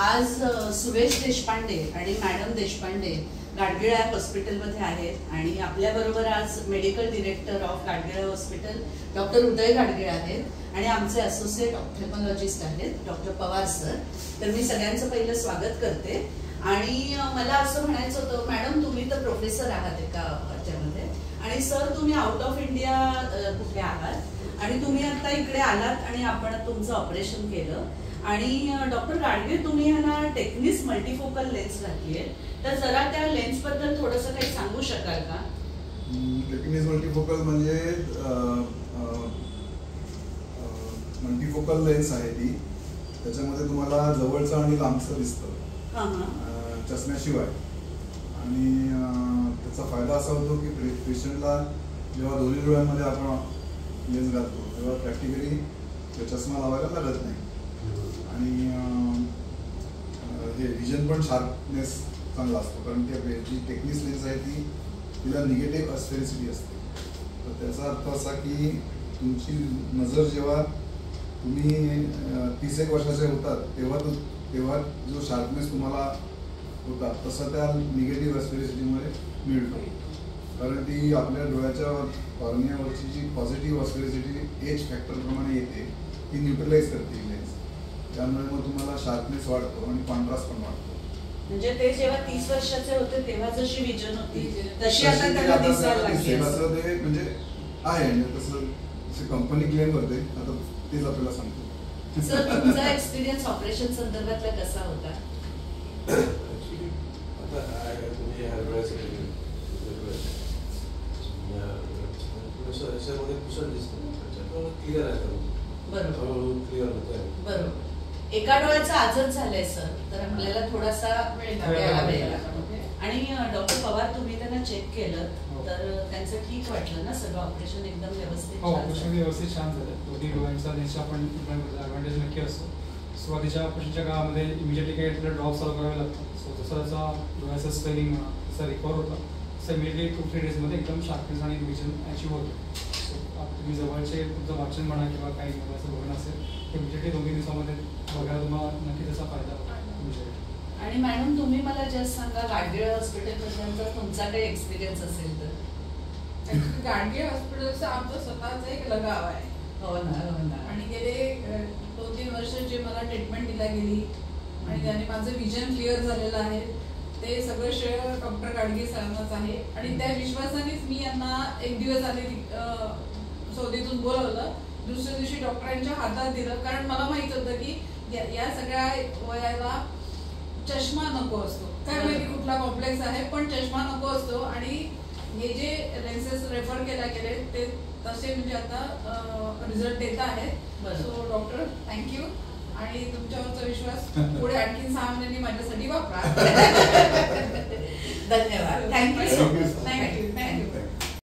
आज सुरेश देशपांडे आणि मॅडम देशपांडे गाडगिळा हॉस्पिटलमध्ये आहेत आणि आपल्याबरोबर आज मेडिकल डिरेक्टर ऑफ गाडगिळा हॉस्पिटल डॉक्टर उदय गाडगिळ आहेत आणि आमचे असोसिएट ऑप्थेमॉलॉजिस्ट आहेत डॉक्टर पवार सर. तर मी सगळ्यांचं पहिलं स्वागत करते. आणि मला असं म्हणायचं होतं, मॅडम तुम्ही तर प्रोफेसर आहात एका ह्याच्यामध्ये आणि सर तुम्ही आउट ऑफ इंडिया कुठे आहात आणि तुम्ही आता इकडे आलात आणि आपण तुमचं ऑपरेशन केलं. आणि डॉक्टर गाडगिळ तुम्ही ह्याला टेक्निस मल्टीफोकल लेन्स घातली आहे, तर जरा त्या लेन्स बद्दल थोडंसं काही सांगू शकाल का? टेक्निस मल्टीफोकल म्हणजे मल्टीफोकल लेन्स आहे ती. त्याच्यामध्ये तुम्हाला जवळचं आणि लांबचं दिसतं चष्म्याशिवाय. आणि त्याचा फायदा असा होतो की पेशंटला जेव्हा दोन्ही डोळ्यांमध्ये आपण लेन्स घालतो तेव्हा प्रॅक्टिकली चष्मा लावायला लागत नाही. आणि हे विजन पण शार्पनेस चांगला असतो, कारण जी टेक्निस लेन्स आहे ती तिला निगेटिव्ह अस्फेरिसिटी असते. तर त्याचा अर्थ असा की तुमची नजर जेव्हा तुम्ही 30 वर्षाचे होतात तेव्हा जो शार्पनेस तुम्हाला होता तसा त्या निगेटिव्ह अस्फेरिसिटीमुळे मिळतो. कारण ती आपल्या डोळ्याच्या कॉर्नियावरची जी पॉझिटिव्ह अस्फेरिसिटी एज फॅक्टरप्रमाणे येते ती न्यूट्रलाइज करते लेन्स. त्यामुळे मग तुम्हाला शार्पनेस वाढतो आणि कॉन्ट्रास्ट पण वाढतो. म्हणजे ते जेव्हा 30 वर्षाचे होते तेव्हा जशी विजन होती तशी आता त्याला दिसायला लागली. ते म्हणजे आहे, तसं कंपनी क्लेम करते, आता तेच आपल्याला सांगतो. सर तुमचा एक्सपिरियन्स ऑपरेशन संदर्भातला कसा होता? बरोबर. एका डोळ्याचा आजच झालंय सर, तर आपल्याला थोडासा वेळ लागेल. आणि डॉक्टर पवार तुम्ही त्यांना चेक केलं तर त्यांचं ठीक वाटलं ना सगळं? ऑपरेशन एकदम व्यवस्थित? ऑपरेशन व्यवस्थित छान झालं. दोन्ही डोळ्यांचा लेन्सचा पण ॲडव्हान्टेज नक्की असतो. सुरुवातीच्या ऑपरेशनच्या काळामध्ये इमिजिएटली काही ड्रॉप चालू करावे लागतात. सो जसं जसं डोळ्याचं स्पेलिंग म्हणा तसा रिकवर होता तसं इमिजिएटली 2-3 डेजमध्ये एकदम शार्पनेस आणि विजन अचीव होतं. सो तुम्ही जवळचे तुमचं वाचन म्हणा किंवा काही असं बघणं असेल तर इमिजिएटली 2-3 दिवसामध्ये बघायला तुम्हाला नक्की त्याचा फायदा होता. आणि मॅडम तुम्ही मला जस्ट सांगा, गाडगिळ हॉस्पिटलबद्दलचा तुमचा काही एक्सपिरियन्स असेल तर? गाडगिळ हॉस्पिटलचं आमचं स्वतःचं एक लगाव आहे. हो ना, हो ना. आणि गेले 2-3 वर्ष जे मला ट्रीटमेंट दिल्या गेली आणि त्याने माझं विजन क्लिअर झालेलं आहे ते सगळं श्रेय डॉक्टर गाडगिळ सरांनाच आहे. आणि त्या विश्वासानेच मी यांना एक दिवस आधी सौदीतून बोलवलं, दुसऱ्या दिवशी डॉक्टरांच्या हातात दिलं. कारण मला माहित होतं की या सगळ्या वयाला चष्मा नको असतो. काय माहिती कुठला कॉम्प्लेक्स आहे, पण चष्मा नको असतो. आणि हे जे लेन्सेस रेफर केल्या गेले ते तसे म्हणजे आता रिझल्ट देत आहेत. So doctor thank you. आणि तुमच्यावरचा विश्वास पुढे आणखी 6 महिन्यांनी माझ्यासाठी वापरा.